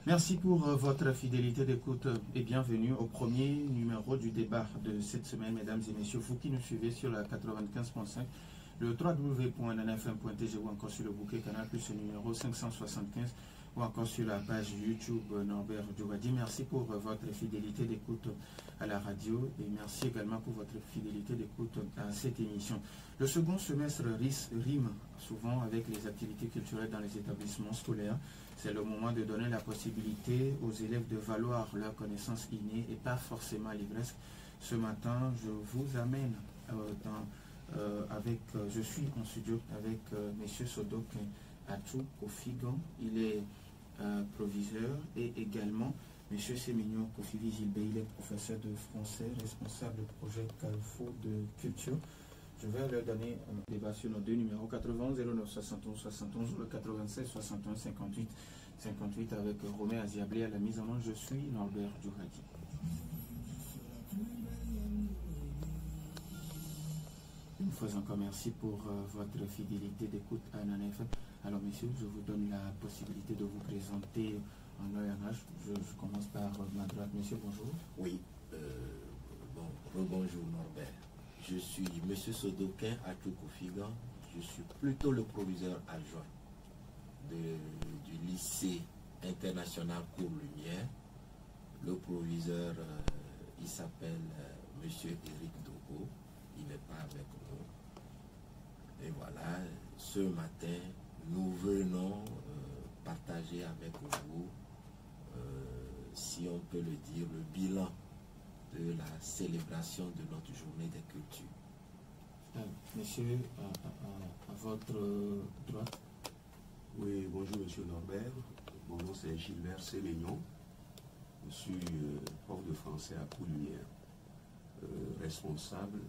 Merci pour votre fidélité d'écoute et bienvenue au premier numéro du débat de cette semaine, mesdames et messieurs. Vous qui nous suivez sur la 95.5, le www.nnfm.tg ou encore sur le bouquet Canal Plus numéro 575 ou encore sur la page YouTube Norbert Djoubadi. Merci pour votre fidélité d'écoute à la radio et merci également pour votre fidélité d'écoute à cette émission. Le second semestre rime souvent avec les activités culturelles dans les établissements scolaires. C'est le moment de donner la possibilité aux élèves de valoir leurs connaissances innées et pas forcément l'ivresse. Ce matin, je vous amène je suis en studio avec M. Sodok Atou Kofigan. Il est proviseur et également M. Sémignon Kofivi Gilbert, il est professeur de français, responsable du projet Carrefour de Culture. Je vais leur donner un débat sur nos deux numéros 91 09 71 71 ou le 96 61 58 58 avec Romain Aziablé à la mise en œuvre. Je suis Norbert Djoubadi. Une fois encore, merci pour votre fidélité d'écoute à NNF. Alors, messieurs, je vous donne la possibilité de vous présenter en ORH. Je commence par ma droite. Monsieur, bonjour. Oui, bonjour Norbert. Je suis M. Sodokin Atou Kofigan. Je suis plutôt le proviseur adjoint du lycée international Cours-Lumière. Le proviseur, il s'appelle M. Éric Dogo. Il n'est pas avec nous. Et voilà, ce matin, nous venons partager avec vous, si on peut le dire, le bilan de la célébration de notre journée des cultures. Monsieur, à votre droite. Oui, bonjour Monsieur Norbert. Mon nom c'est Gilbert Sémignon. Je suis prof de français à Cours-Lumière, responsable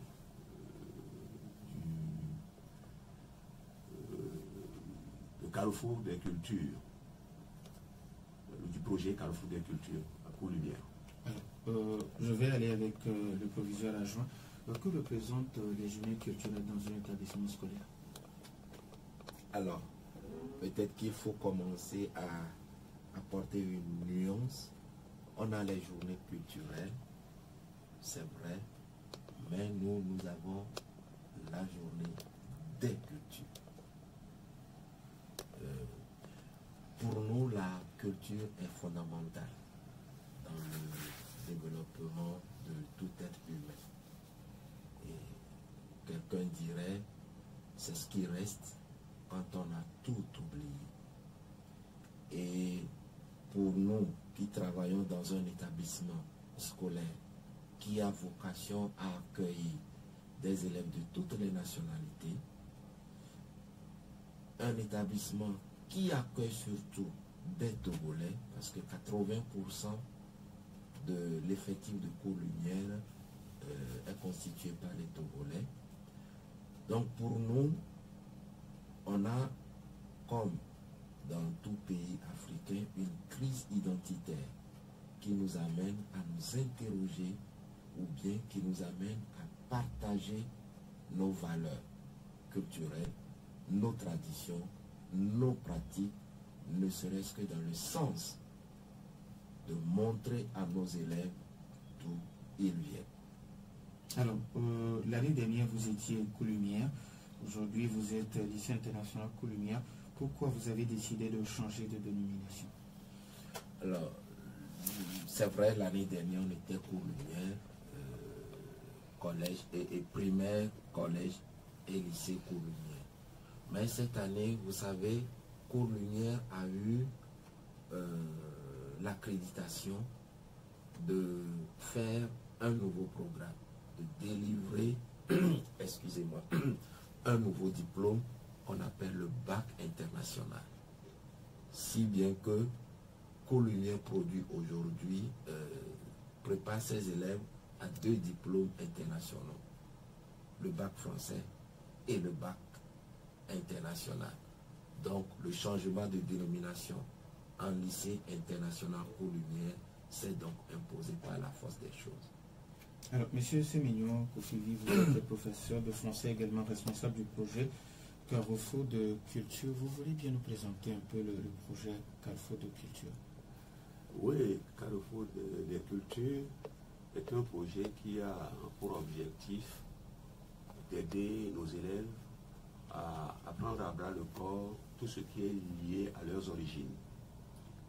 du Carrefour des Cultures, du projet Carrefour des Cultures à Cours-Lumière. Je vais aller avec le proviseur adjoint. Que représentent les journées culturelles dans un établissement scolaire? Alors, peut-être qu'il faut commencer à apporter une nuance. On a les journées culturelles, c'est vrai, mais nous avons la journée des cultures. Pour nous, la culture est fondamentale dans le développement de tout être humain. Et quelqu'un dirait, c'est ce qui reste quand on a tout oublié. Et pour nous qui travaillons dans un établissement scolaire qui a vocation à accueillir des élèves de toutes les nationalités, un établissement qui accueille surtout des Togolais, parce que 80% de l'effectif de Cours-Lumière est constitué par les Togolais. Donc pour nous, on a, comme dans tout pays africain, une crise identitaire qui nous amène à nous interroger ou bien qui nous amène à partager nos valeurs culturelles, nos traditions, nos pratiques, ne serait-ce que dans le sens de montrer à nos élèves d'où ils viennent. Alors, l'année dernière, vous étiez Cours-Lumière. Aujourd'hui, vous êtes lycée international Cours-Lumière. Pourquoi vous avez décidé de changer de dénomination? Alors, c'est vrai, l'année dernière, on était Cours-Lumière, collège et primaire, collège et lycée Cours-Lumière. Mais cette année, vous savez, Cours-Lumière a eu l'accréditation de faire un nouveau programme, de délivrer, excusez-moi, un nouveau diplôme qu'on appelle le bac international. Si bien que Cours-Lumière produit aujourd'hui, prépare ses élèves à 2 diplômes internationaux, le bac français et le bac international. Donc le changement de dénomination en lycée international Cours-Lumière s'est donc imposé par la force des choses. Alors, Monsieur Sémignon Kofivi, vous êtes professeur de français, également responsable du projet Carrefour de Culture. Vous voulez bien nous présenter un peu le projet Carrefour de Culture? Oui, Carrefour des cultures est un projet qui a pour objectif d'aider nos élèves à apprendre à bras le corps tout ce qui est lié à leurs origines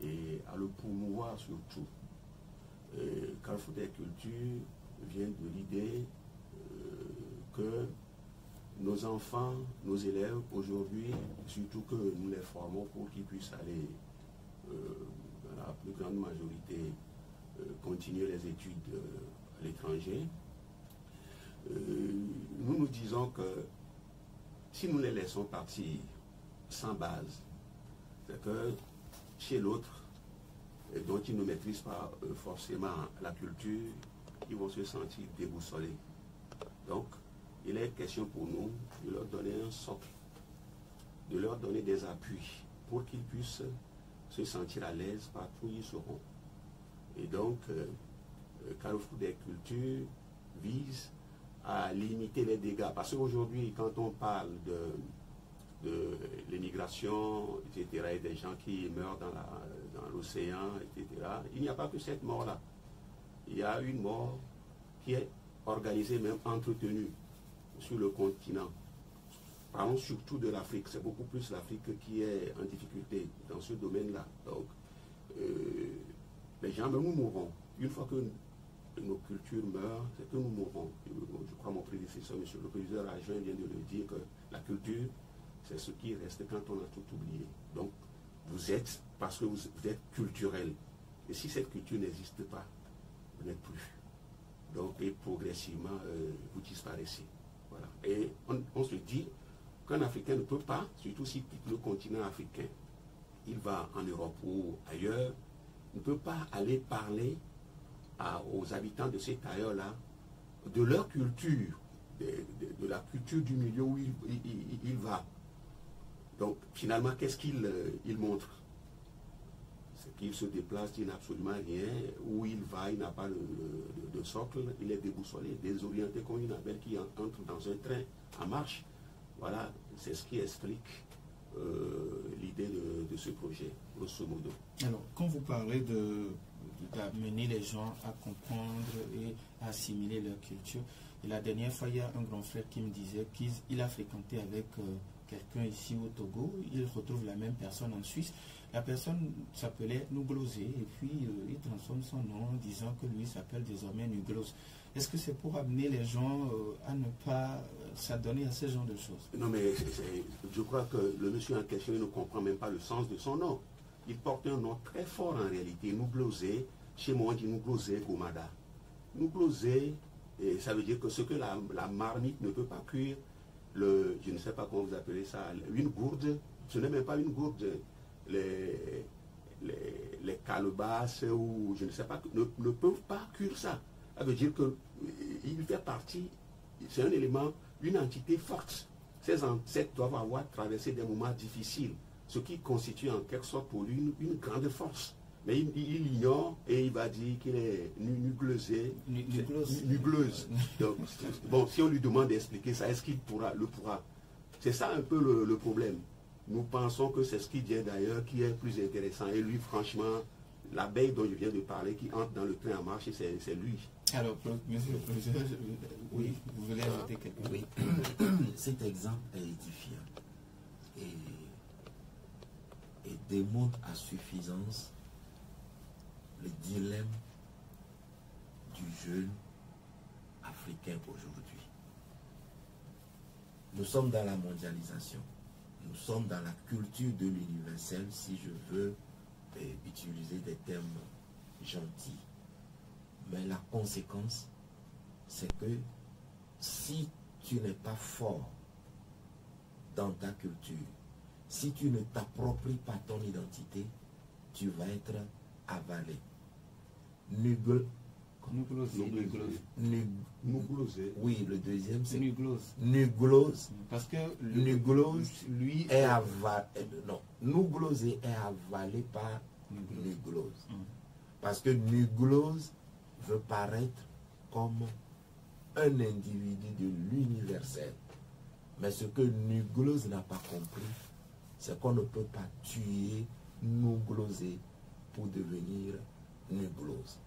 et à le promouvoir surtout. Carrefour des cultures vient de l'idée que nos enfants, nos élèves aujourd'hui, surtout que nous les formons pour qu'ils puissent aller dans la plus grande majorité continuer les études à l'étranger, nous nous disons que si nous les laissons partir sans base, c'est que chez l'autre, dont ils ne maîtrisent pas forcément la culture, ils vont se sentir déboussolés. Donc, il est question pour nous de leur donner un socle, de leur donner des appuis pour qu'ils puissent se sentir à l'aise partout où ils seront. Et donc, Carrefour des cultures vise à limiter les dégâts. Parce qu'aujourd'hui, quand on parle de l'émigration, etc., et des gens qui meurent dans l'océan, etc., il n'y a pas que cette mort-là. Il y a une mort qui est organisée, même entretenue sur le continent. Parlons surtout de l'Afrique. C'est beaucoup plus l'Afrique qui est en difficulté dans ce domaine-là. Donc, les gens, nous mourrons. Une fois que nos cultures meurent, c'est que nous mourrons. Je crois mon prédécesseur, monsieur le président Rajon, vient de le dire, que la culture, c'est ce qui reste quand on a tout oublié. Donc, vous êtes, parce que vous êtes culturel. Et si cette culture n'existe pas, vous n'êtes plus. Donc, et progressivement, vous disparaissez. Voilà. Et on se dit qu'un Africain ne peut pas, surtout s'il quitte le continent africain, il va en Europe ou ailleurs, ne peut pas aller parler aux habitants de cet ailleurs-là de leur culture, de la culture du milieu où il va. Donc, finalement, qu'est-ce qu'il montre? C'est qu'il se déplace, il n'a absolument rien. Où il va, il n'a pas de socle, il est déboussolé, désorienté comme une abeille qui entre dans un train en marche. Voilà, c'est ce qui explique l'idée de ce projet, grosso modo. Alors, quand vous parlez d'amener les gens à comprendre et à assimiler leur culture, et la dernière fois, il y a un grand frère qui me disait qu'il a fréquenté avec quelqu'un ici au Togo, il retrouve la même personne en Suisse. La personne s'appelait Nuglosé et puis il transforme son nom en disant que lui s'appelle désormais Nuglos. Est-ce que c'est pour amener les gens à ne pas s'adonner à ce genre de choses? Non, mais je crois que le monsieur en question ne comprend même pas le sens de son nom. Il porte un nom très fort en réalité. Nuglosé, chez moi on dit Nuglosé Gomada. Nuglosé, ça veut dire que ce que la marmite ne peut pas cuire, je ne sais pas comment vous appelez ça, une gourde, ce n'est même pas une gourde. Les calebasses ou je ne sais pas, ne peuvent pas cuire ça. Ça veut dire qu'il fait partie, c'est un élément, une entité forte. Ses ancêtres doivent avoir traversé des moments difficiles, ce qui constitue en quelque sorte pour lui une grande force. Mais il ignore et il va dire qu'il est nuglosé. Nugleuse. Donc, bon, si on lui demande d'expliquer ça, est-ce qu'il le pourra? C'est ça un peu le problème. Nous pensons que c'est ce qui vient d'ailleurs qui est plus intéressant. Et lui, franchement, l'abeille dont je viens de parler, qui entre dans le train en marche, c'est lui. Alors, monsieur le président, oui, vous voulez ajouter quelque chose? Oui, cet exemple est édifiant et démontre à suffisance le dilemme du jeune africain aujourd'hui. Nous sommes dans la mondialisation. Nous sommes dans la culture de l'universel, si je veux utiliser des termes gentils. Mais la conséquence, c'est que si tu n'es pas fort dans ta culture, si tu ne t'appropries pas ton identité, tu vas être avalé. Oui, le deuxième c'est nuglose. Parce que nuglose, lui, est avalé. Non, nuglosé est avalé par nuglose. Parce que nuglose veut paraître comme un individu de l'universel. Mais ce que nuglose n'a pas compris, c'est qu'on ne peut pas tuer nuglosé pour devenir nous glose.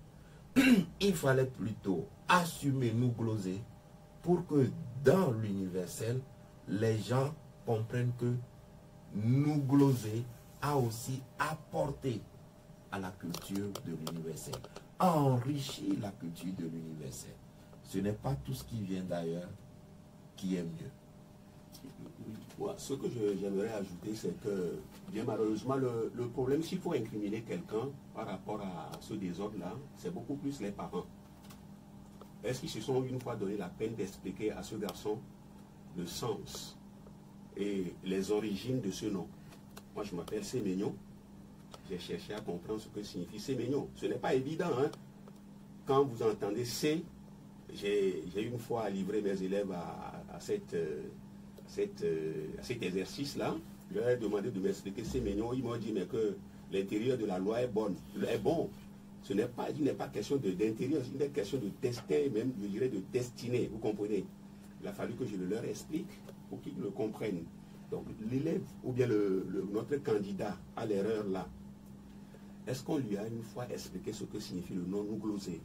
Il fallait plutôt assumer nous gloser pour que dans l'universel, les gens comprennent que nous gloser a aussi apporté à la culture de l'universel, enrichi la culture de l'universel. Ce n'est pas tout ce qui vient d'ailleurs qui est mieux. Ouais, ce que j'aimerais ajouter, c'est que, bien malheureusement, le problème, s'il faut incriminer quelqu'un par rapport à ce désordre-là, c'est beaucoup plus les parents. Est-ce qu'ils se sont une fois donné la peine d'expliquer à ce garçon le sens et les origines de ce nom? Moi, je m'appelle Sémignon. J'ai cherché à comprendre ce que signifie Sémignon. Ce n'est pas évident, hein? Quand vous entendez C, j'ai une fois livré mes élèves à cet exercice-là. Je leur ai demandé de m'expliquer Sémignon. Ils m'ont dit mais que l'intérieur de la loi est bon. Il n'est pas question d'intérieur, c'est une question de destin, même je dirais de destinée. Vous comprenez? Il a fallu que je le leur explique pour qu'ils le comprennent. Donc l'élève ou bien notre candidat à l'erreur là, est-ce qu'on lui a une fois expliqué ce que signifie le nom Nouglosé?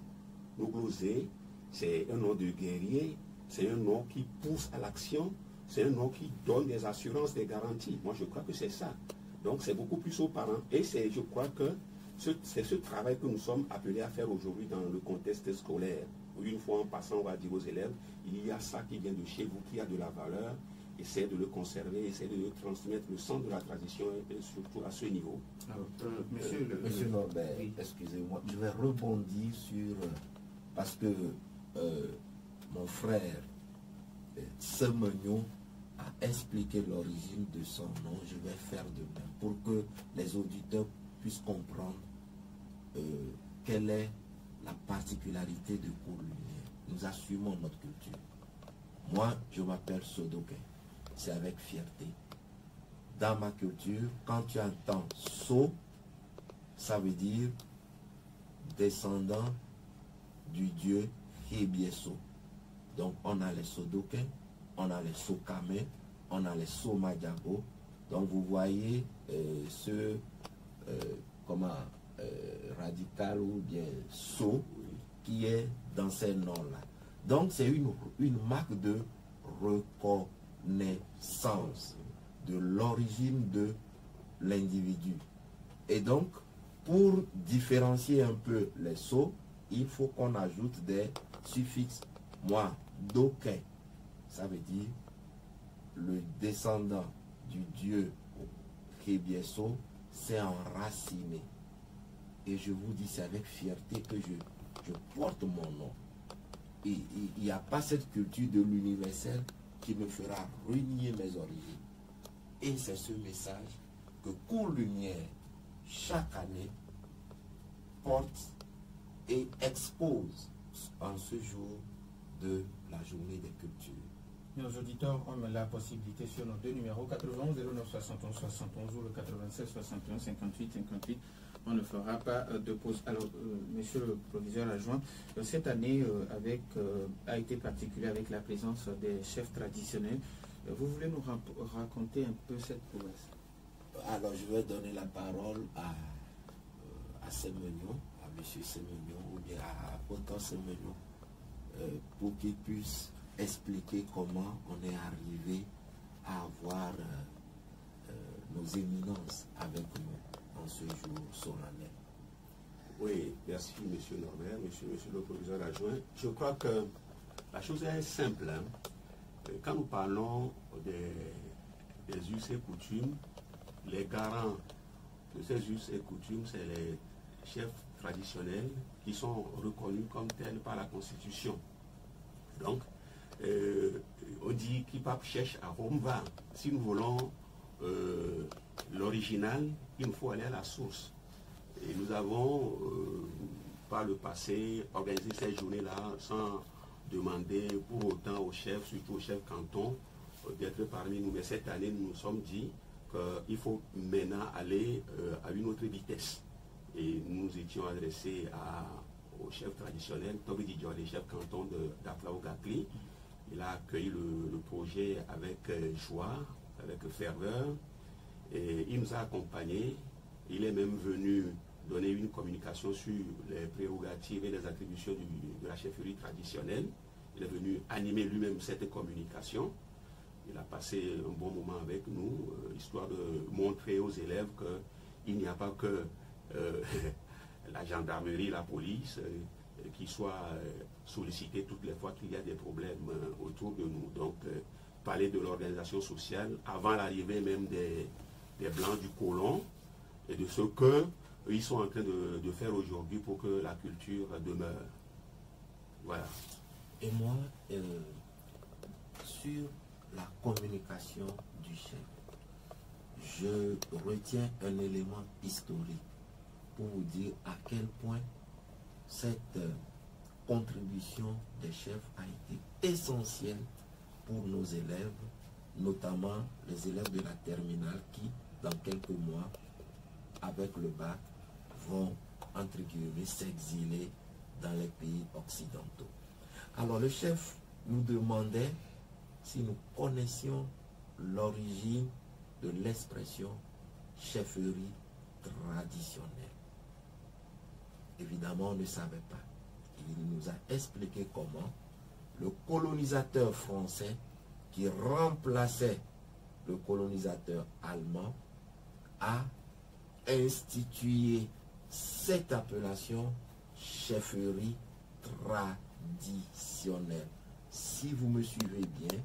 Nouglosé, c'est un nom de guerrier, c'est un nom qui pousse à l'action, c'est un nom qui donne des assurances, des garanties. Moi, je crois que c'est ça. Donc, c'est beaucoup plus aux parents. Et je crois que c'est ce travail que nous sommes appelés à faire aujourd'hui dans le contexte scolaire. Où une fois en passant, on va dire aux élèves, il y a ça qui vient de chez vous, qui a de la valeur. Essayez de le conserver, essayez de le transmettre, le sens de la tradition, et surtout à ce niveau. Alors, Monsieur Norbert, oui. Excusez-moi, je vais rebondir sur... parce que mon frère Sémignon a expliqué l'origine de son nom. Je vais faire de même pour que les auditeurs puissent comprendre quelle est la particularité de Cours-Lumière. Nous assumons notre culture. Moi, je m'appelle Sodoké. C'est avec fierté. Dans ma culture, quand tu entends So, ça veut dire descendant du dieu Hébieso. Donc on a les Sodoké, on a les Sokame, on a les Somadjago. Donc vous voyez radical ou bien So qui est dans ces noms-là. Donc c'est une marque de reconnaissance de l'origine de l'individu. Et donc, pour différencier un peu les So, il faut qu'on ajoute des suffixes. Moi, Doké, ça veut dire le descendant du dieu Kébieso s'est enraciné. Et je vous dis, c'est avec fierté que je porte mon nom. Et il n'y a pas cette culture de l'universel qui me fera renier mes origines. Et c'est ce message que Cours-Lumière, chaque année, porte et expose en ce jour de la journée des cultures. Nos auditeurs ont la possibilité sur nos deux numéros 91 09 71 71 ou le 96 61 58 58. On ne fera pas de pause. Alors, monsieur le proviseur adjoint, cette année a été particulière avec la présence des chefs traditionnels. Vous voulez nous raconter un peu cette prouesse? Alors, je vais donner la parole à Sémignon, à monsieur Sémignon, ou bien à Autant Sémignon, pour qu'il puisse expliquer comment on est arrivé à avoir nos éminences avec nous en ce jour solennel. Oui, merci monsieur Norbert, monsieur le proviseur adjoint. Je crois que la chose est simple. Hein. Quand nous parlons des us et coutumes, les garants de ces us et coutumes, c'est les chefs traditionnels qui sont reconnus comme tels par la Constitution. Donc, on dit qui pape cherche à Rome va. Si nous voulons l'original, il nous faut aller à la source. Et nous avons, par le passé, organisé ces journées-là sans demander pour autant aux chefs, surtout aux chefs cantons, d'être parmi nous. Mais cette année, nous nous sommes dit qu'il faut maintenant aller à une autre vitesse. Et nous étions adressés aux chefs traditionnels, Tobi Didier, les chefs cantons d'Aflaogatli. Il a accueilli le projet avec joie, avec ferveur, et il nous a accompagnés. Il est même venu donné une communication sur les prérogatives et les attributions de la chefferie traditionnelle. Il est venu animer lui-même cette communication. Il a passé un bon moment avec nous, histoire de montrer aux élèves qu'il n'y a pas que la gendarmerie, la police, qui soit sollicitée toutes les fois qu'il y a des problèmes autour de nous. Donc, parler de l'organisation sociale avant l'arrivée même des Blancs du colon et de ce qu'ils sont en train de faire aujourd'hui pour que la culture demeure. Voilà. Et moi, sur la communication du chef, je retiens un élément historique pour vous dire à quel point cette contribution des chefs a été essentielle pour nos élèves, notamment les élèves de la terminale qui, dans quelques mois, avec le bac, vont, entre guillemets, s'exiler dans les pays occidentaux. Alors le chef nous demandait si nous connaissions l'origine de l'expression chefferie traditionnelle. Évidemment, on ne savait pas. Il nous a expliqué comment le colonisateur français qui remplaçait le colonisateur allemand a institué cette appellation chefferie traditionnelle. Si vous me suivez bien,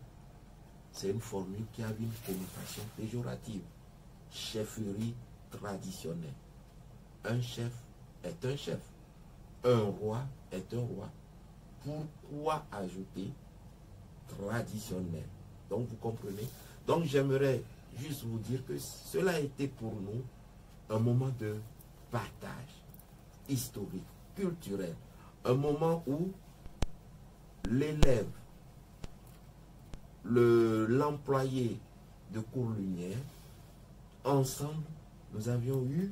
c'est une formule qui a une connotation péjorative. Chefferie traditionnelle. Un chef est un chef. Un roi est un roi. Pourquoi ajouter traditionnel? Donc vous comprenez. Donc j'aimerais juste vous dire que cela a été pour nous un moment de partage historique, culturel. Un moment où l'élève, l'employé de cours Lumière, ensemble, nous avions eu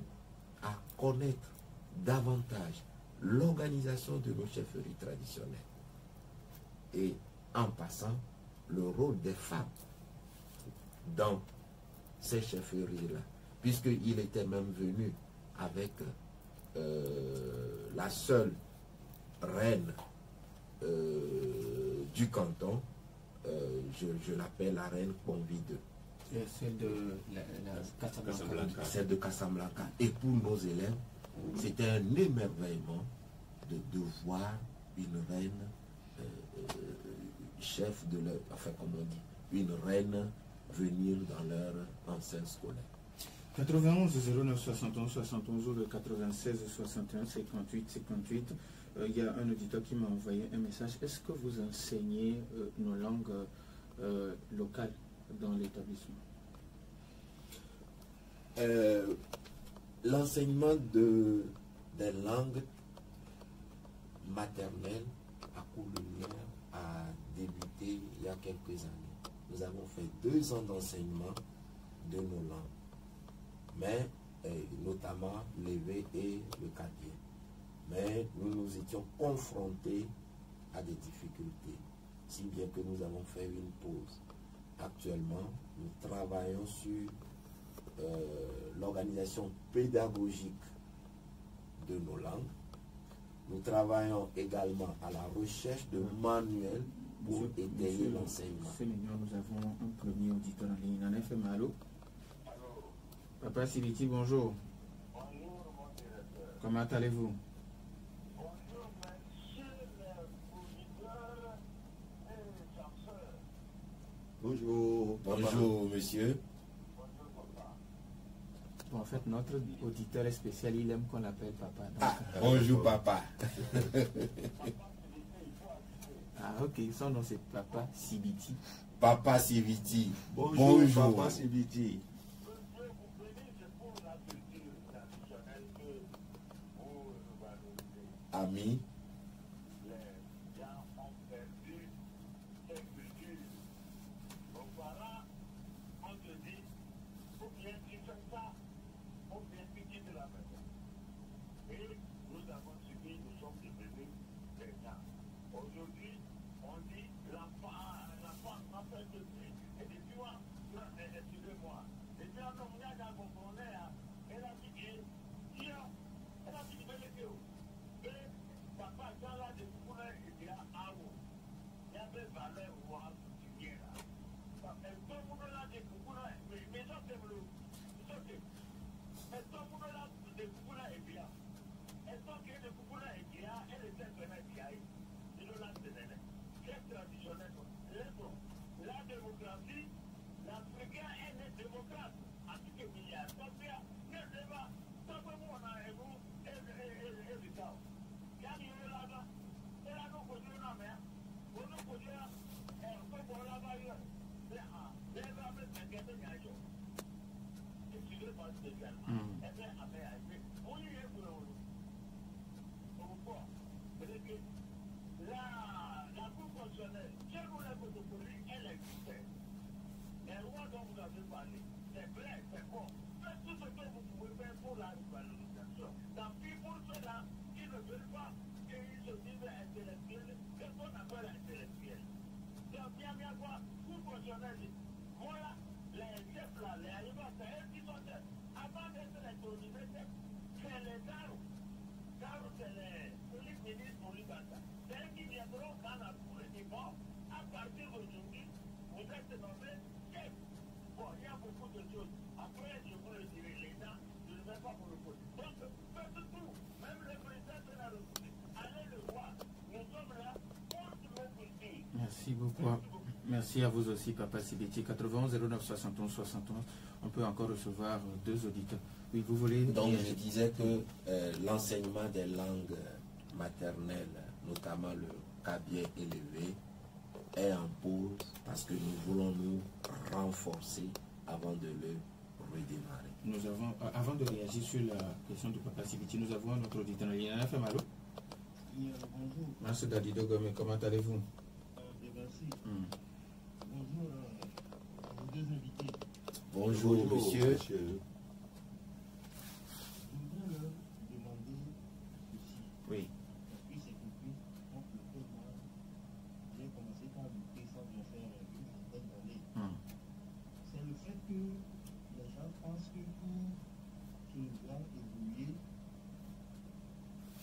à connaître davantage l'organisation de nos chefferies traditionnelles. Et en passant, le rôle des femmes dans ces chefferies-là, puisqu'il était même venu avec la seule reine du canton, je l'appelle la reine Convide. Celle de Casablanca. Celle de Casablanca. Et pour nos élèves, c'était un émerveillement de voir une reine chef de leur, enfin comme on dit, une reine venir dans leur enceinte scolaire. 91 09 71 71 ou le 96 61 58 58. Il y a un auditeur qui m'a envoyé un message. Est-ce que vous enseignez nos langues locales dans l'établissement? L'enseignement des langues maternelles à Cours-Lumière a débuté il y a quelques années. Nous avons fait 2 ans d'enseignement de nos langues, mais notamment l'EV et le cadien. Mais nous nous étions confrontés à des difficultés, si bien que nous avons fait une pause. Actuellement, nous travaillons sur l'organisation pédagogique de nos langues. Nous travaillons également à la recherche de manuels pour étayer l'enseignement. Nous avons un premier auditeur en ligne. En effet, allô? Papa Sibiti, bonjour. Bonjour, mon directeur. Comment allez-vous? Bonjour, monsieur l'auditeur et chanceur. Bonjour. Bonjour, monsieur. Bonjour, papa. Bon, en fait, notre auditeur est spécial, il aime qu'on l'appelle papa. Donc, Ah, bonjour, papa. ah, ok, son nom c'est Papa Sibiti. Papa Sibiti. Bonjour, Papa Sibiti. Monsieur, vous bénissez pour la culture traditionnelle que vous valorisez. Ami. Les gens ont perdu cette culture. Vos parents, on te dit, ou bien tu fais ça, ou bien tu quittes la maison. Et nous avons subi, nous sommes devenus des gens. Aujourd'hui, on dit l'enfant m'a fait de lui. Et depuis moi, excusez-moi. Et puis comme on a dans mon bonheur, elle a dit, tiens, moi spécialement. Eh bien, après, on y est pour pourquoi? Parce que la Cour constitutionnelle, chez nous, la monopolie, elle existait. Les lois dont vous avez parlé, c'est vrai, c'est bon. Faites tout ce que vous pouvez faire pour la revalorisation. Tant pis pour ceux-là qui ne veulent pas qu'ils se disent intellectuels, qu'est-ce qu'on appelle intellectuels? Donc, bien quoi, Cour constitutionnelle, voilà, les chefs là, les arrivants, c'est eux qui sont avant d'être intronisés, c'est les Garo. Garo, c'est les polices ministres pour l'Uganda. C'est eux qui viendront dans la Cour et disent, bon, à partir d'aujourd'hui, vous êtes nommé chef. Bon, il y a beaucoup de choses. Après, je vous le dirai, les gens, je ne vais pas vous le poser. Donc, faites tout, même le président de la République, allez le voir. Nous sommes là pour nos cultures. Merci beaucoup. Merci à vous aussi, Papa Sibiti. 91 09 71 71. On peut encore recevoir deux auditeurs. Oui, vous voulez... Donc, je disais que l'enseignement des langues maternelles, notamment le cabier élevé, est en pause parce que nous voulons nous renforcer avant de le redémarrer. Nous avons, avant de réagir sur la question du Papa Sibiti, nous avons notre auditeur. Il y en a fait malo. Bonjour. Merci Dadido Gomé, comment allez-vous? Merci. Bonjour aux deux invités. Bonjour, monsieur. Je voudrais leur demander ceci. Oui. Parce que c'est compris contre lequel moi j'ai commencé par lutter sans bien faire une vingtaine d'années. C'est le fait que les gens pensent que pour se voir évoluer,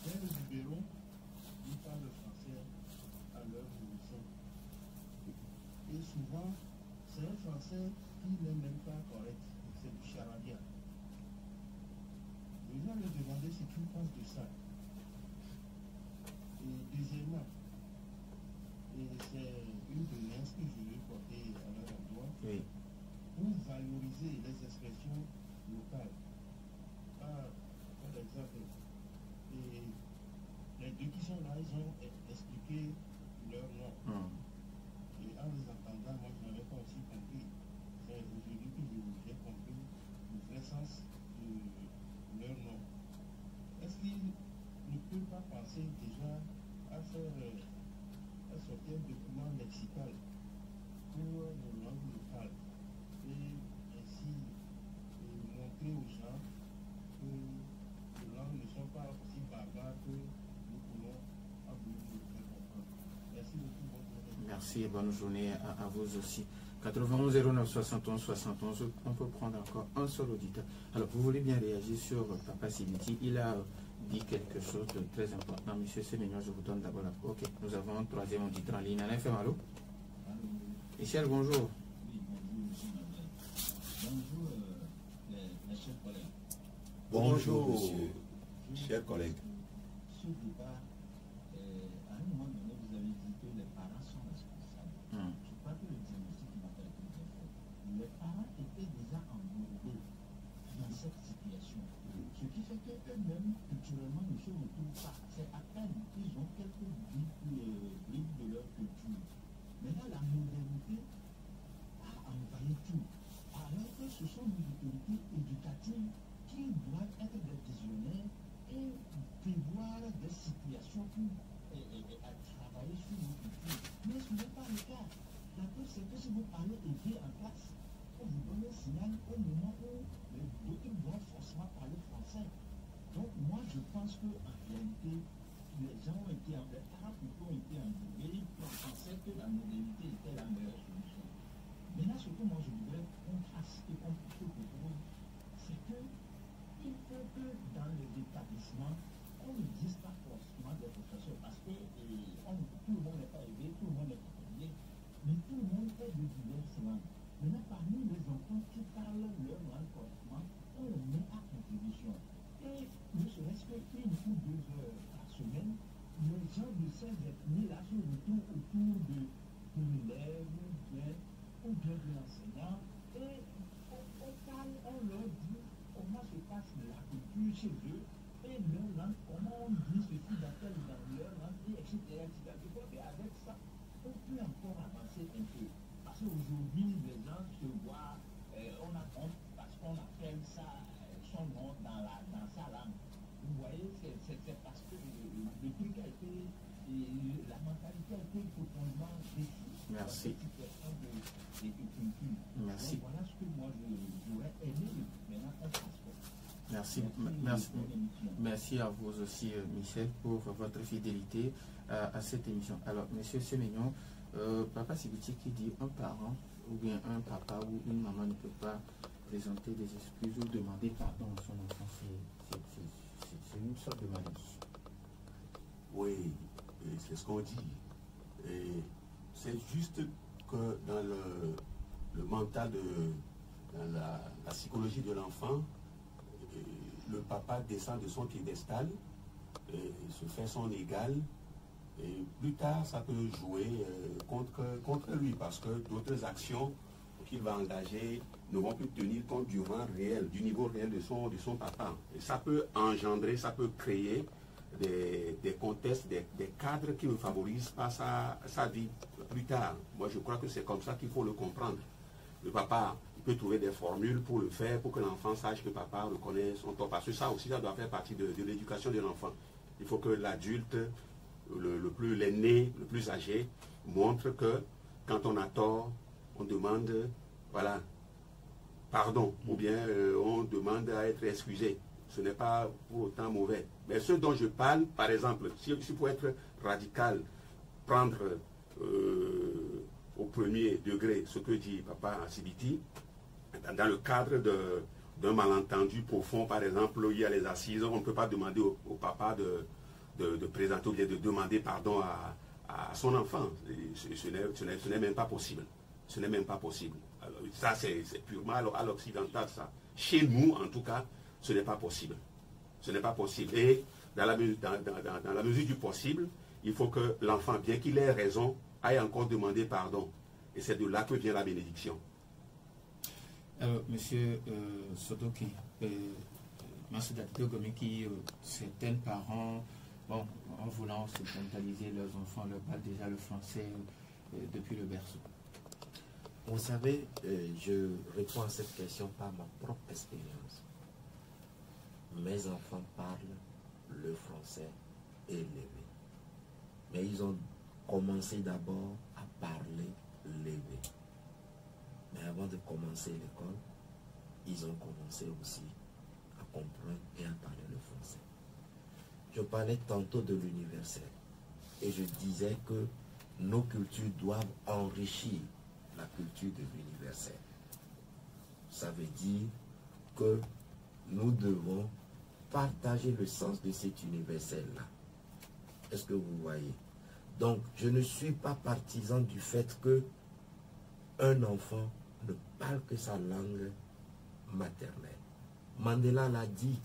c'est le libéraux qui parlent le français à leur nourrisson. Et souvent, c'est un français qui n'est même pas correct, c'est du charabia. Je vais leur demander ce qu'ils pensent de ça. Et deuxièmement, et c'est une doléance que je vais porter à leur endroit, Oui. pour valoriser les expressions locales. Par exemple, et les deux qui sont là, ils ont expliqué leur nom. Et en les entendant, moi, je n'avais pas aussi compris. C'est aujourd'hui que j'ai compris le vrai sens de leur nom. Est-ce qu'ils ne peuvent pas penser déjà à faire à sortir un document lexical pour nos langues locales et ainsi montrer aux gens que les langues ne sont pas aussi barbares que nous pouvons en vouloir le faire comprendre. Merci beaucoup. Merci et bonne journée à vous aussi. 91 09 71 71, on peut prendre encore un seul auditeur. Alors, vous voulez bien réagir sur Papa Sibiti. Il a dit quelque chose de très important. Monsieur Sémignon, je vous donne d'abord la parole. Ok, nous avons un troisième auditeur en ligne. Alain Femalo. Michel, bonjour. Oui, bonjour, monsieur Nabel. Bonjour, mes chers collègues. Bonjour, monsieur. Chers collègues. Ce débat, à un moment donné, vous avez dit que les parents sont responsables. Je crois que le diagnostic n'a pas été bien fait. Les parents étaient déjà englobés dans cette situation. Ce qui fait qu'eux-mêmes, culturellement, ne se retrouvent pas. C'est à peine qu'ils ont quelques bribes de leur culture. Maintenant, la modernité a envahi tout. Alors que ce sont nos autorités éducatives qui doivent être des visionnaires et prévoir des situations pour travailler sur nos cultures. Mais ce n'est pas le cas. La preuve, c'est que si vous parlez aider en classe, on vous donne un signal au moment où d'autres doivent forcément parler français. Donc moi, je pense qu'en réalité, les gens ont été, les parents plutôt ont été englobés, ils pensaient que la modernité était la meilleure solution. Maintenant, ce que moi je voudrais qu'on fasse et qu'on propose, c'est qu'il faut que dans les établissements, on ne dise pas forcément des professeurs, parce que tout le monde n'est pas aidé, tout le monde n'est pas aidé, mais tout le monde est de diverses langues. Maintenant, parmi les enfants qui parlent leur langue correctement, on les met à contribution. Et ne serait-ce qu'une ou 2 heures par semaine, les gens de ces ethnies-là se retrouvent autour de l'élève ou bien de l'enseignant, et on parle, on leur dit comment se passe la culture chez eux, et leur langue, comment on dit ceci dans leur langue, et etc. Je crois qu'avec ça, on peut encore avancer un peu. Parce qu'aujourd'hui, les gens se voient, on a honte parce qu'on appelle ça Merci à vous aussi, Michel, pour votre fidélité à cette émission. Alors, Monsieur Semignon, Papa Sibiti qui dit un parent ou bien un papa ou une maman ne peut pas présenter des excuses ou demander pardon à son enfant, c'est une sorte de maladie. Oui, c'est ce qu'on dit. Et c'est juste que dans le mental, dans la psychologie de l'enfant, le papa descend de son piédestal, se fait son égal, et plus tard ça peut jouer contre lui, parce que d'autres actions qu'il va engager ne vont plus tenir compte du rang réel, du niveau réel de son papa. Et ça peut engendrer, ça peut créer des contextes, des cadres qui ne favorisent pas sa vie plus tard. Moi, je crois que c'est comme ça qu'il faut le comprendre. Le papa peut trouver des formules pour le faire, pour que l'enfant sache que papa reconnaît son tort. Parce que ça aussi, ça doit faire partie de l'éducation de l'enfant. Il faut que l'adulte, l'aîné, le plus âgé, montre que quand on a tort, on demande, voilà, pardon, ou bien on demande à être excusé. Ce n'est pas pour autant mauvais. Mais ce dont je parle, par exemple, si pour être radical, prendre au premier degré ce que dit Papa Sibiti, dans le cadre d'un malentendu profond, par exemple, il y a les assises, on ne peut pas demander au papa de présenter ou bien de demander pardon à son enfant. Ce n'est même pas possible. Ce n'est même pas possible. Alors, ça, c'est purement à l'occidental, ça. Chez nous, en tout cas, ce n'est pas possible. Ce n'est pas possible. Et dans la mesure du possible, il faut que l'enfant, bien qu'il ait raison, aille encore demander pardon. Et c'est de là que vient la bénédiction. Alors, Monsieur Sodoki, qui certains parents, bon, en voulant occidentaliser leurs enfants, leur parlent déjà le français depuis le berceau. Vous savez, je réponds à cette question par ma propre expérience. Mes enfants parlent le français élevé. Mais ils ont commencé d'abord à parler l'élevé. Mais avant de commencer l'école, ils ont commencé aussi à comprendre et à parler le français. Je parlais tantôt de l'universel. Et je disais que nos cultures doivent enrichir la culture de l'universel. Ça veut dire que nous devons partager le sens de cet universel-là. Est-ce que vous voyez? Donc, je ne suis pas partisan du fait que un enfant ne parle que sa langue maternelle. Mandela l'a dit,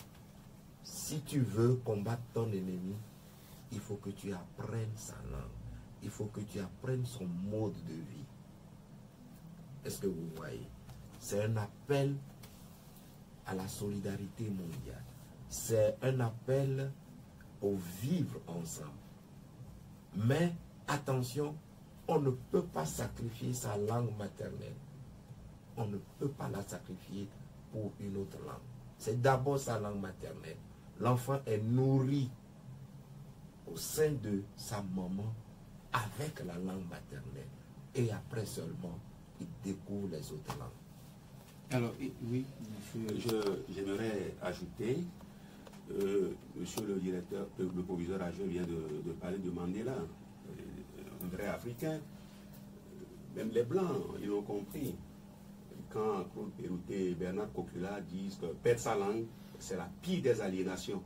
si tu veux combattre ton ennemi, il faut que tu apprennes sa langue. Il faut que tu apprennes son mode de vie. Est-ce que vous voyez? C'est un appel à la solidarité mondiale. C'est un appel au vivre ensemble. Mais attention, on ne peut pas sacrifier sa langue maternelle. On ne peut pas la sacrifier pour une autre langue. C'est d'abord sa langue maternelle. L'enfant est nourri au sein de sa maman avec la langue maternelle. Et après seulement, il découvre les autres langues. Alors, oui, monsieur. J'aimerais ajouter, monsieur le directeur, le proviseur adjoint vient de parler de Mandela, un vrai Africain. Même les Blancs, ils l'ont compris. Quand Claude Pérouté et Bernard Cocula disent que perdre sa langue, c'est la pire des aliénations.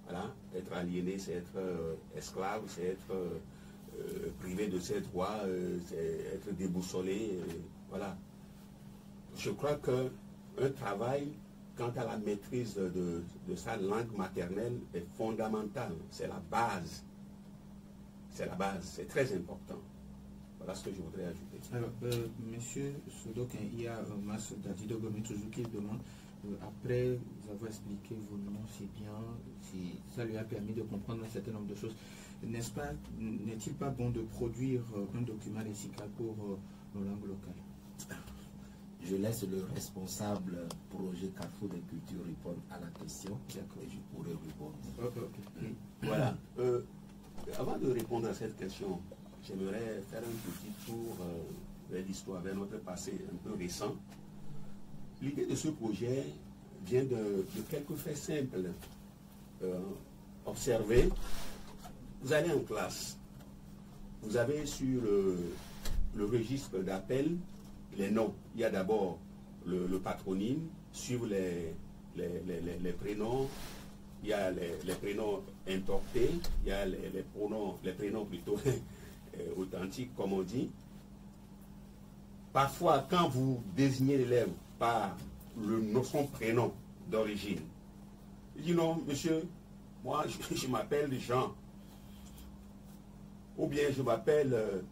Voilà, être aliéné, c'est être esclave, c'est être privé de ses droits, c'est être déboussolé. Voilà. Je crois qu'un travail quant à la maîtrise de sa langue maternelle est fondamental. C'est la base. C'est la base. C'est très important. Voilà ce que je voudrais ajouter. Alors, monsieur Soudok, il y a Mas Dadido Gometouzu qui demande, après avoir expliqué vos noms si bien, si ça lui a permis de comprendre un certain nombre de choses, n'est-ce pas, n'est-il pas bon de produire un document lexical pour nos langues locales? Je laisse le responsable projet Carrefour des Cultures répondre à la question et je pourrai répondre. Voilà. Avant de répondre à cette question, j'aimerais faire un petit tour vers l'histoire, vers notre passé un peu récent. L'idée de ce projet vient de quelques faits simples. Observez, vous allez en classe, vous avez sur le registre d'appel les noms. Il y a d'abord le patronyme, suivent les prénoms, il y a les prénoms importés, il y a les prénoms plutôt authentiques, comme on dit. Parfois, quand vous désignez l'élève par son prénom d'origine, il dit non, monsieur, moi je m'appelle Jean, ou bien je m'appelle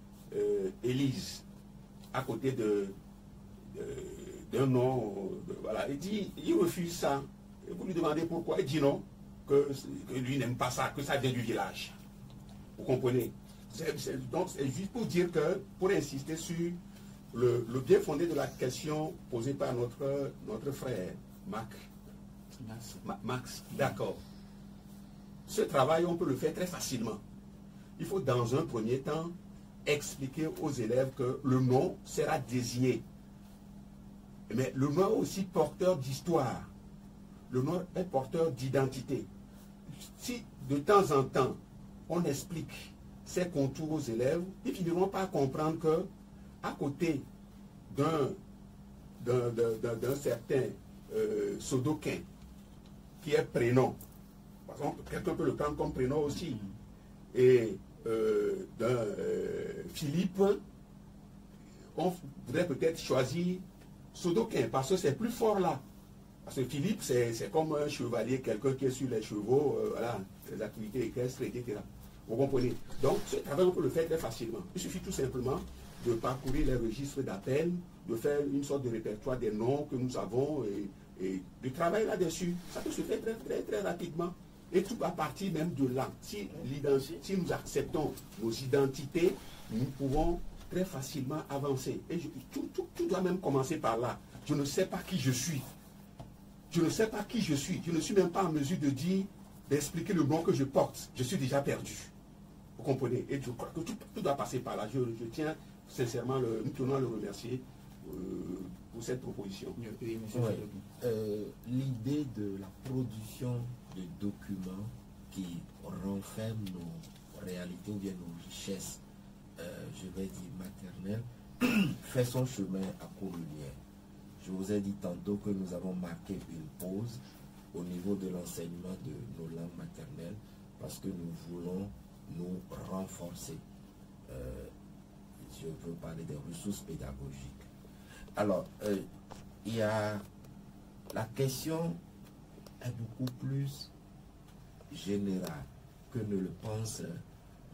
Élise, à côté d'un nom, voilà. Il refuse ça. Et vous lui demandez pourquoi, il dit non, que lui n'aime pas ça, que ça vient du village. Vous comprenez? Donc c'est juste pour dire que, pour insister sur le bien fondé de la question posée par notre frère Max. D'accord. Ce travail, on peut le faire très facilement. Il faut dans un premier temps expliquer aux élèves que le nom sera désigné. Mais le nom est aussi porteur d'histoire. Le nom est porteur d'identité. Si de temps en temps, on explique ces contours aux élèves, ils finiront par comprendre que à côté d'un certain Sodoquin, qui est prénom, par exemple, quelqu'un peut le prendre comme prénom aussi, et d'un Philippe, on voudrait peut-être choisir Sodoquin, parce que c'est plus fort là. Parce que Philippe, c'est comme un chevalier, quelqu'un qui est sur les chevaux, voilà, les activités équestres, etc. Vous comprenez? Donc, ce travail, on peut le faire très facilement. Il suffit tout simplement de parcourir les registres d'appel, de faire une sorte de répertoire des noms que nous avons et de travailler là-dessus. Ça peut se faire très, très, très rapidement. Et tout à partir même de là. Si nous acceptons nos identités, nous pouvons très facilement avancer. Et tout doit même commencer par là. Je ne sais pas qui je suis. Je ne sais pas qui je suis. Je ne suis même pas en mesure d'expliquer le nom que je porte. Je suis déjà perdu. Vous comprenez? Et je crois que tout doit passer par là. Je tiens sincèrement, nous tenons à le remercier pour cette proposition. L'idée de la production de documents qui renferment nos réalités ou bien nos richesses, je vais dire maternelles, fait son chemin à court-lumière. Je vous ai dit tantôt que nous avons marqué une pause au niveau de l'enseignement de nos langues maternelles parce que nous voulons nous renforcer. Je veux parler des ressources pédagogiques. Alors, il y a la question est beaucoup plus générale que ne le pense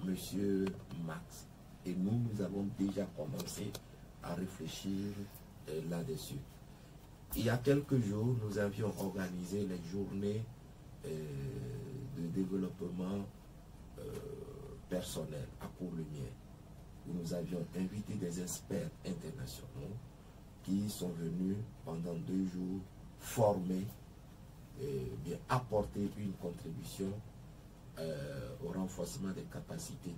Monsieur Max. Et nous avons déjà commencé à réfléchir là-dessus. Il y a quelques jours, nous avions organisé les journées de développement personnel à Court-Lumière, où nous avions invité des experts internationaux qui sont venus pendant 2 jours former et bien apporter une contribution au renforcement des capacités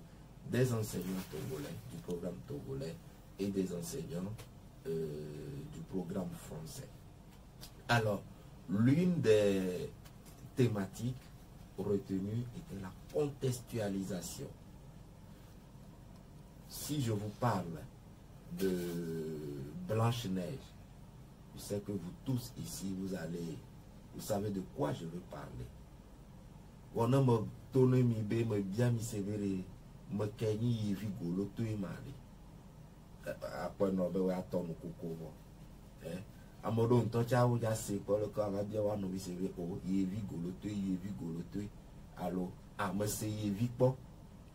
des enseignants togolais, du programme togolais et des enseignants du programme français. Alors, l'une des thématiques retenues était la contextualisation. Si je vous parle de Blanche-Neige, je sais que vous tous ici, vous savez de quoi je veux parler. On a me donné mi bé me bien mi sévéré me kenyi yevi golo to imali. Après no be wa to mo koko amodo nto cha wo ja se ko le ka ga bia wa no bi sévéré o yevi golo to alo a me se yevi po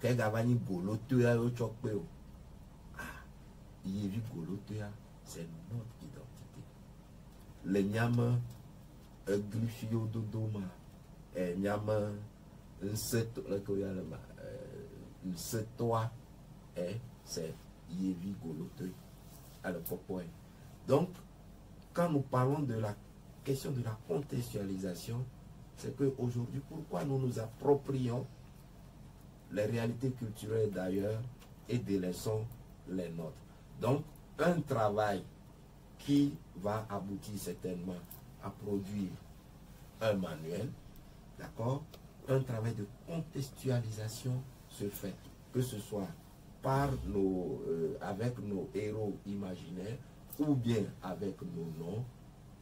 ke ga va ni golo to ya o chokpe o yevi golo to ya c'est notre identité. Le nyama glifio dodoma nyama nseto le ko ya le ma toi c'est Yevi Golote à le propos. Donc, quand nous parlons de la question de la contextualisation, c'est qu'aujourd'hui, pourquoi nous nous approprions les réalités culturelles d'ailleurs et délaissons les nôtres. Donc, un travail qui va aboutir certainement à produire un manuel, d'accord, un travail de contextualisation se fait, que ce soit par avec nos héros imaginaires ou bien avec nos noms,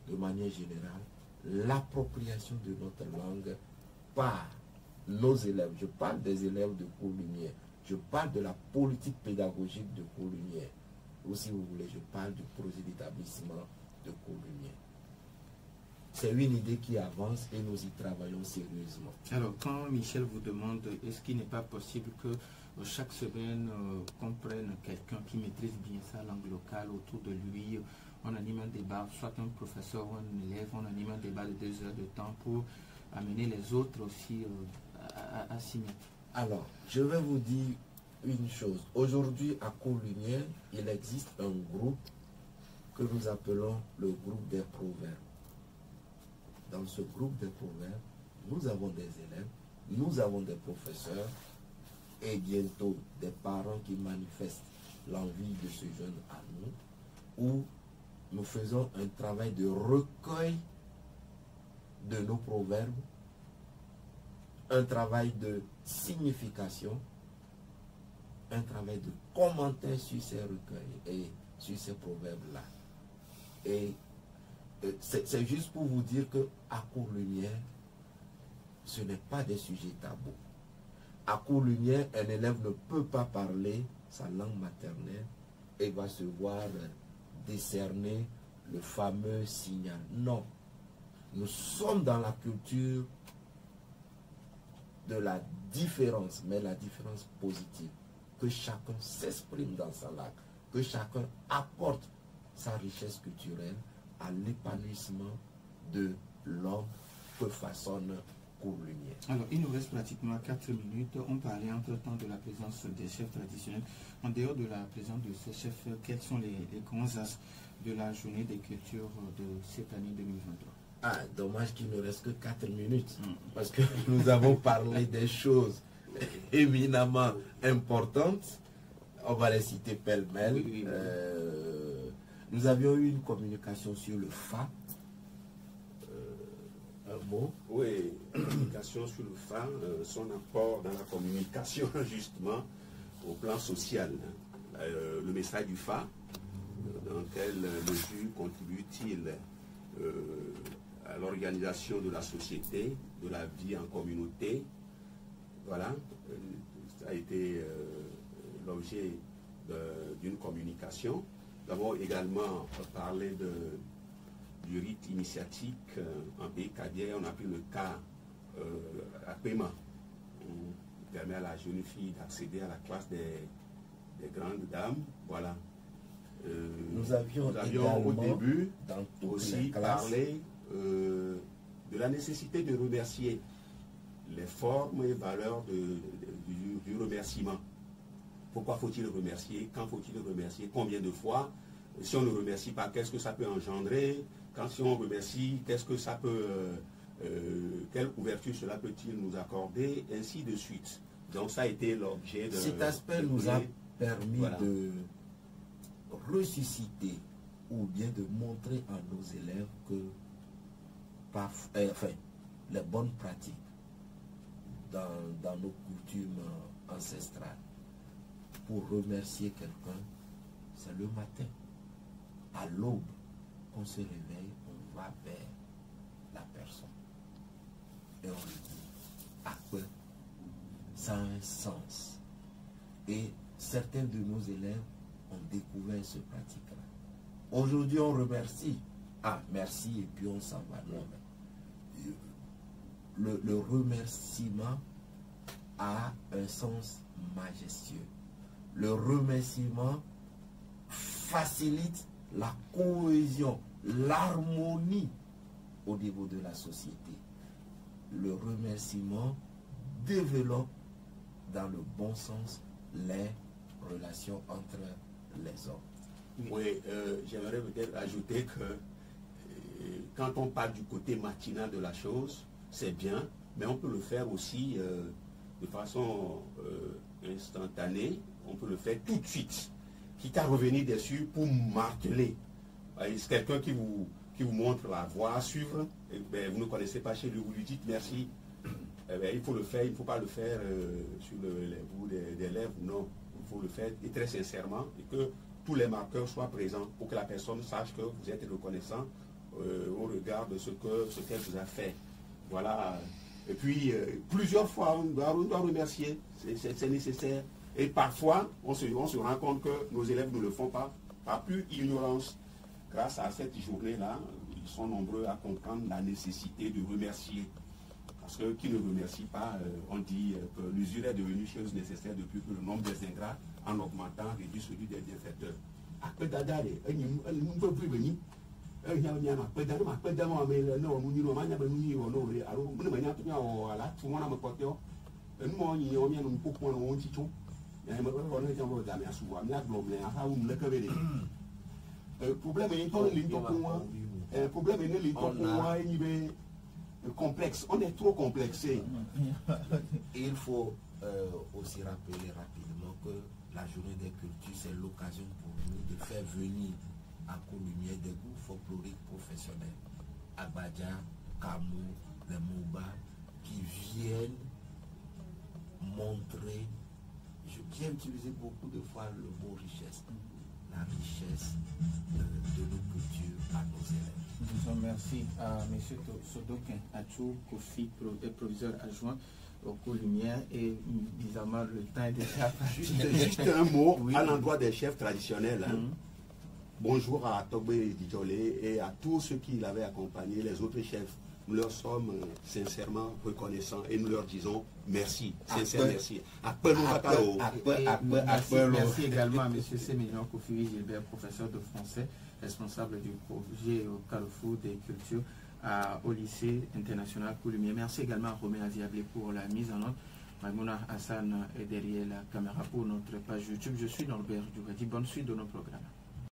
de manière générale, l'appropriation de notre langue par nos élèves. Je parle des élèves de Cours Lumière, je parle de la politique pédagogique de Cours Lumière, ou si vous voulez, je parle du projet d'établissement de Cours Lumière. C'est une idée qui avance et nous y travaillons sérieusement. Alors, quand Michel vous demande, est-ce qu'il n'est pas possible que chaque semaine, qu'on prenne quelqu'un qui maîtrise bien sa langue locale autour de lui, on anime un débat, soit un professeur ou un élève, on anime un débat de 2 heures de temps pour amener les autres aussi à s'y mettre. Alors, je vais vous dire une chose. Aujourd'hui, à Cours Lumière, il existe un groupe que nous appelons le groupe des proverbes. Dans ce groupe des proverbes, nous avons des élèves, nous avons des professeurs et bientôt des parents qui manifestent l'envie de ce jeune à nous, où nous faisons un travail de recueil de nos proverbes, un travail de signification, un travail de commentaire sur ces recueils et sur ces proverbes-là. Et c'est juste pour vous dire que à Cours Lumière, ce n'est pas des sujets tabous. À Cours Lumière, un élève ne peut pas parler sa langue maternelle et va se voir décerner le fameux signal. Non. Nous sommes dans la culture de la différence, mais la différence positive. Que chacun s'exprime dans sa langue, que chacun apporte sa richesse culturelle à l'épanouissement de l'homme que façonne Cours Lumière. Alors, il nous reste pratiquement 4 minutes. On parlait entre-temps de la présence des chefs traditionnels. En dehors de la présence de ces chefs, quels sont les grands axes de la journée des cultures de cette année 2023? Ah, dommage qu'il ne reste que 4 minutes, parce que nous avons parlé des choses éminemment importantes. On va les citer pêle-mêle. Oui. Nous avions eu une communication sur le FA. Un mot. Oui, communication sur le FA, son apport dans la communication, justement, au plan social. Le message du FA, dans quelle mesure contribue-t-il à l'organisation de la société, de la vie en communauté? Voilà, ça a été l'objet d'une communication. Nous avons également parlé du rite initiatique en pays cadien. On a pris le cas à paiement, qui permet à la jeune fille d'accéder à la classe des grandes dames. Voilà. Nous avions au début dans aussi parlé de la nécessité de remercier les formes et valeurs du remerciement. Pourquoi faut-il remercier? Quand faut-il remercier? Combien de fois? Si on ne remercie pas, qu'est-ce que ça peut engendrer? Si on remercie, qu'est-ce que ça peut, quelle ouverture cela peut-il nous accorder? Ainsi de suite. Donc ça a été l'objet de... Cet aspect nous a permis de ressusciter ou bien de montrer à nos élèves que les bonnes pratiques dans nos coutumes ancestrales. Pour remercier quelqu'un, c'est le matin. À l'aube, on se réveille, on va vers la personne. Et on lui dit, à quoi? Ça a un sens. Et certains de nos élèves ont découvert ce pratique-là. Aujourd'hui, on remercie. Ah, merci, et puis on s'en va. Non, mais le remerciement a un sens majestueux. Le remerciement facilite la cohésion, l'harmonie au niveau de la société. Le remerciement développe dans le bon sens les relations entre les hommes. Oui, j'aimerais peut-être ajouter que quand on parle du côté matinal de la chose, c'est bien, mais on peut le faire aussi de façon instantanée, on peut le faire tout de suite, quitte à revenir dessus pour marteler. C'est quelqu'un qui vous qui vous montre la voie à suivre. Et, vous ne connaissez pas chez lui, vous lui dites merci. Il faut le faire, il ne faut pas le faire sur les bouts des lèvres, non. Il faut le faire et très sincèrement et que tous les marqueurs soient présents pour que la personne sache que vous êtes reconnaissant au regard de ce qu'elle vous a fait. Voilà. Et puis, plusieurs fois, on doit remercier, c'est nécessaire. Et parfois, on se rend compte que nos élèves ne le font pas, par pure ignorance. Grâce à cette journée-là, ils sont nombreux à comprendre la nécessité de remercier. Parce que qui ne remercie pas, on dit que l'usure est devenue chose nécessaire depuis que le nombre des ingrats, en augmentant, réduit celui des bienfaiteurs. Complexe, on est trop complexé. Et il faut aussi rappeler rapidement que la journée des cultures, c'est l'occasion pour nous de faire venir à Coulumière des groupes folkloriques professionnels, Abadja, Kamou, les Mouba, qui viennent montrer, j'ai utilisé beaucoup de fois le mot richesse, la richesse de nos cultures à nos élèves. Disons merci à M. Sodokin Achou Kofi, proviseur adjoint au Coulumière, et bizarrement le temps est déjà parti. Juste un mot oui. À l'endroit des chefs traditionnels. Hein. Bonjour à Togbe Didjolé et à tous ceux qui l'avaient accompagné, les autres chefs. Nous leur sommes sincèrement reconnaissants et nous leur disons merci, sincère merci. Merci également à M. Sémillon Kofi Gilbert, professeur de français, responsable du projet au Carrefour des cultures au lycée international Coulumière. Merci également à Romain Aziablé pour la mise en ordre. Maimouna Hassan est derrière la caméra pour notre page YouTube. Je suis Norbert Djougadi. Bonne suite de nos programmes.